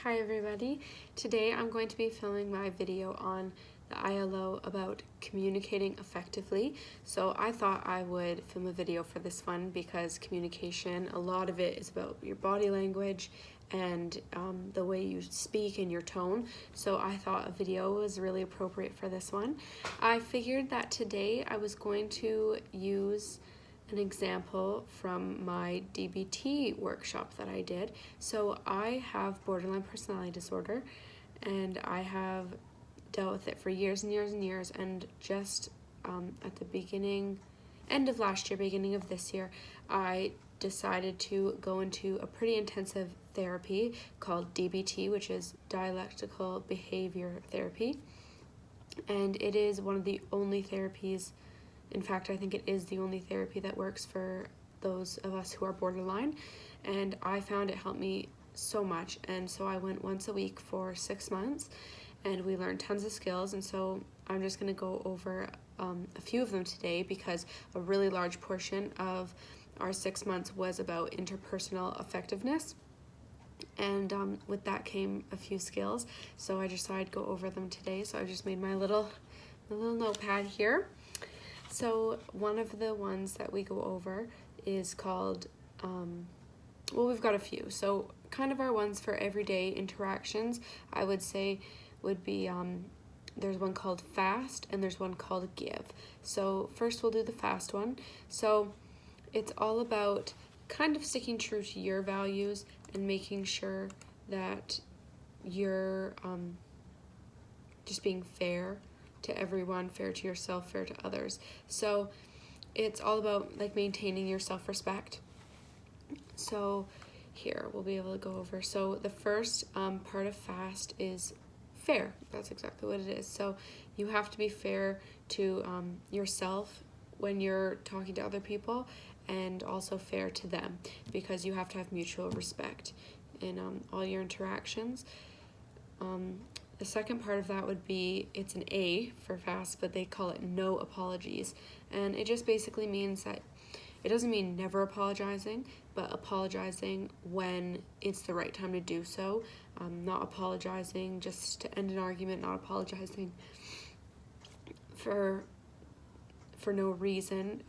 Hi everybody. Today I'm going to be filming my video on the ILO about communicating effectively. So I thought I would film a video for this one because communication, a lot of it is about your body language and the way you speak and your tone. So I thought a video was really appropriate for this one. I figured that today I was going to use an example from my DBT workshop that I did. So I have borderline personality disorder and I have dealt with it for years and years and years, and just at the end of last year, beginning of this year, I decided to go into a pretty intensive therapy called DBT, which is dialectical behavior therapy, and it is one of the only therapies. In fact, I think it is the only therapy that works for those of us who are borderline, and I found it helped me so much. And so I went once a week for 6 months, and we learned tons of skills. And so I'm just going to go over a few of them today because a really large portion of our 6 months was about interpersonal effectiveness. And with that came a few skills. So I just thought I'd go over them today. So I just made my little notepad here. So one of the ones that we go over is called, well, we've got a few. So kind of our ones for everyday interactions, I would say would be, there's one called fast and there's one called give. So first we'll do the fast one. So it's all about kind of sticking true to your values and making sure that you're just being fair to everyone, fair to yourself, fair to others. So it's all about like maintaining your self-respect. So here we'll be able to go over. So the first part of fast is fair. That's exactly what it is. So you have to be fair to yourself when you're talking to other people, and also fair to them, because you have to have mutual respect in all your interactions. The second part of that would be, it's an A for fast, but they call it no apologies. And it just basically means that it doesn't mean never apologizing, but apologizing when it's the right time to do so. Not apologizing just to end an argument, not apologizing for no reason.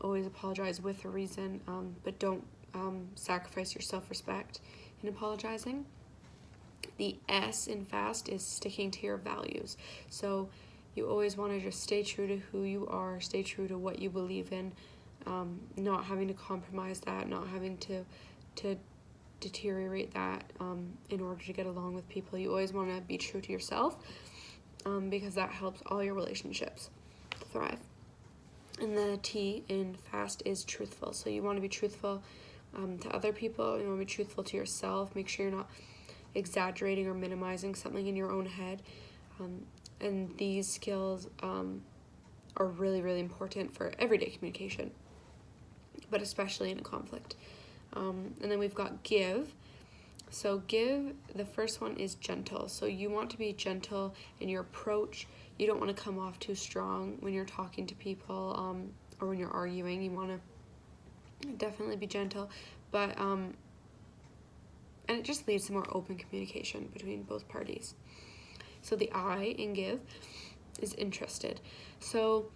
Always apologize with a reason, but don't sacrifice your self-respect in apologizing. The S in fast is sticking to your values. So you always want to just stay true to who you are, stay true to what you believe in, not having to compromise that, not having to deteriorate that in order to get along with people. You always want to be true to yourself because that helps all your relationships thrive. And the T in fast is truthful. So you want to be truthful to other people, you want to be truthful to yourself, make sure you're not exaggerating or minimizing something in your own head. And these skills are really, really important for everyday communication, but especially in a conflict. And then we've got give. So give, the first one is gentle. So you want to be gentle in your approach. You don't want to come off too strong when you're talking to people or when you're arguing. You want to definitely be gentle, but and it just leads to more open communication between both parties. So the I in give is interested. So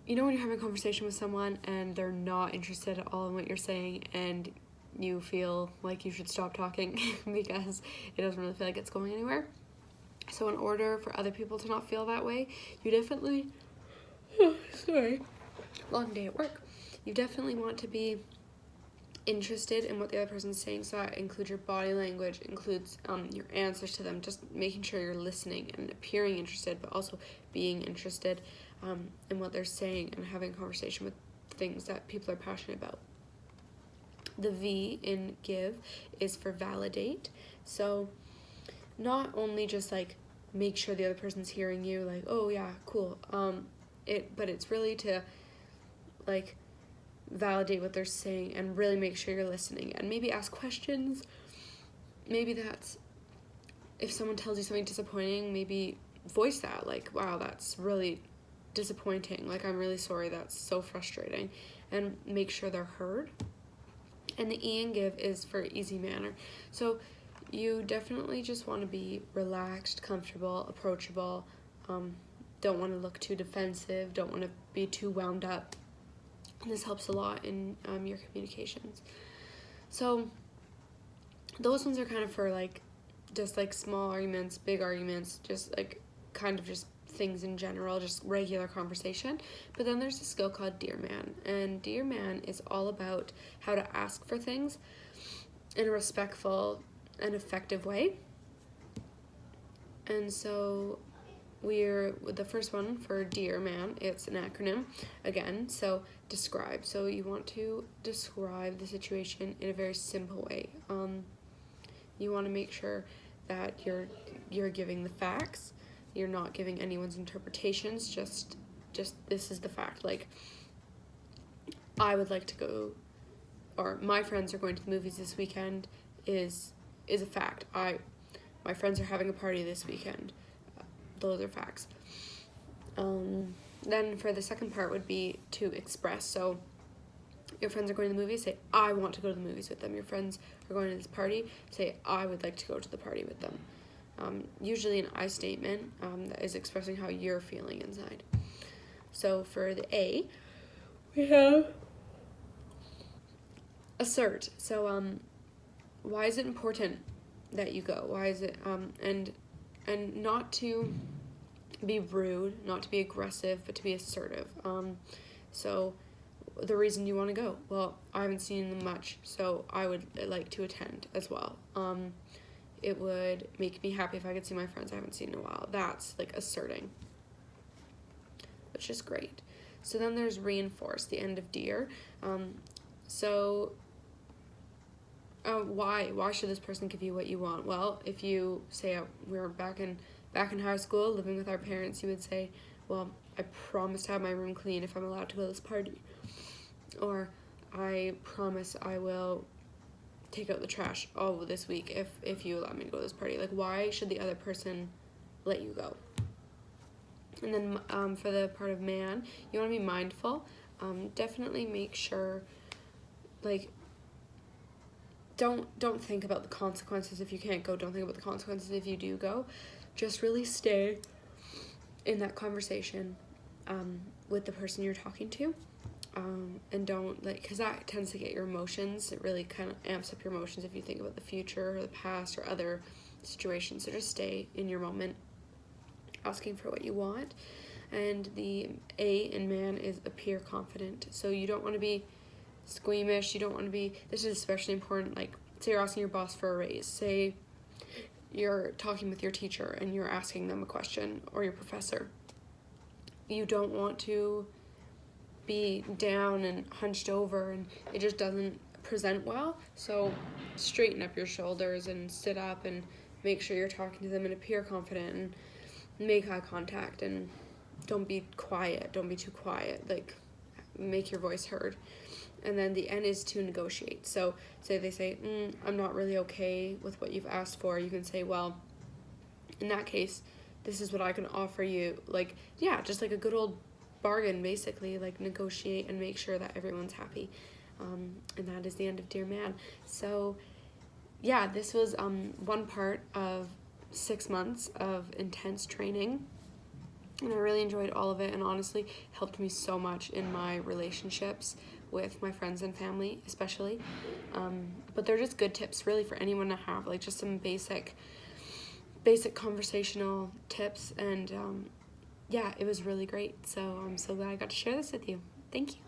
you know when you're having a conversation with someone and they're not interested at all in what you're saying, and you feel like you should stop talking because it doesn't really feel like it's going anywhere. So in order for other people to not feel that way, you definitely, long day at work, you definitely want to be interested in what the other person's saying. So that includes your body language, includes your answers to them, just making sure you're listening and appearing interested, but also being interested in what they're saying and having a conversation with things that people are passionate about. The V in give is for validate. So not only just like make sure the other person's hearing you, like, oh yeah, cool, but it's really to like validate what they're saying and really make sure you're listening, and maybe ask questions. Maybe that's, if someone tells you something disappointing, maybe voice that, like, wow, that's really disappointing, like, I'm really sorry, that's so frustrating, and make sure they're heard. And the E in give is for easy manner. So you definitely just want to be relaxed, comfortable, approachable. Don't want to look too defensive, don't want to be too wound up. And this helps a lot in your communications. So those ones are kind of for like just like small arguments, big arguments, just like kind of just things in general, just regular conversation. But then there's a skill called Dear Man, and Dear Man is all about how to ask for things in a respectful and effective way. And so we're with the first one for Dear Man. It's an acronym again. So describe. So you want to describe the situation in a very simple way. You want to make sure that you're giving the facts. You're not giving anyone's interpretations. Just this is the fact. Like, I would like to go, or my friends are going to the movies this weekend is a fact. My friends are having a party this weekend. Those are facts. Then for the second part would be to express. So your friends are going to the movies, say, I want to go to the movies with them. Your friends are going to this party, say, I would like to go to the party with them. Usually an I statement that is expressing how you're feeling inside. So for the A, we have assert. So why is it important that you go? Why is it and not to be rude, not to be aggressive, but to be assertive. So the reason you want to go, well, I haven't seen them much, so I would like to attend as well. It would make me happy if I could see my friends I haven't seen in a while. That's like asserting, which is great. So then there's reinforce, the end of Dear. Why should this person give you what you want? Well, if you say we were back in high school living with our parents, you would say, well, I promise to have my room clean if I'm allowed to go to this party, or I promise I will take out the trash all this week if you allow me to go to this party. Like, why should the other person let you go? And then for the part of man, you want to be mindful. Definitely make sure, like, don't think about the consequences if you can't go. Don't think about the consequences if you do go. Just really stay in that conversation with the person you're talking to. And don't, like, because that tends to get your emotions. It really kind of amps up your emotions if you think about the future or the past or other situations. So just stay in your moment, asking for what you want. And the A in man is appear confident. So you don't want to be squeamish. You don't want to be, this is especially important, like, say you're asking your boss for a raise. Say you're talking with your teacher and you're asking them a question, or your professor. You don't want to be down and hunched over, and it just doesn't present well. So straighten up your shoulders and sit up and make sure you're talking to them and appear confident and make eye contact, and don't be quiet. Don't be too quiet. Like, make your voice heard. And then the N is to negotiate. So say they say, I'm not really okay with what you've asked for. You can say, well, in that case, this is what I can offer you. Like, yeah, just like a good old bargain, basically. Like, negotiate and make sure that everyone's happy. And that is the end of Dear Man. So yeah, this was one part of 6 months of intense training, and I really enjoyed all of it, and honestly helped me so much in my relationships with my friends and family especially. But they're just good tips really for anyone to have, like just some basic conversational tips, and yeah, it was really great. So I'm so glad I got to share this with you. Thank you.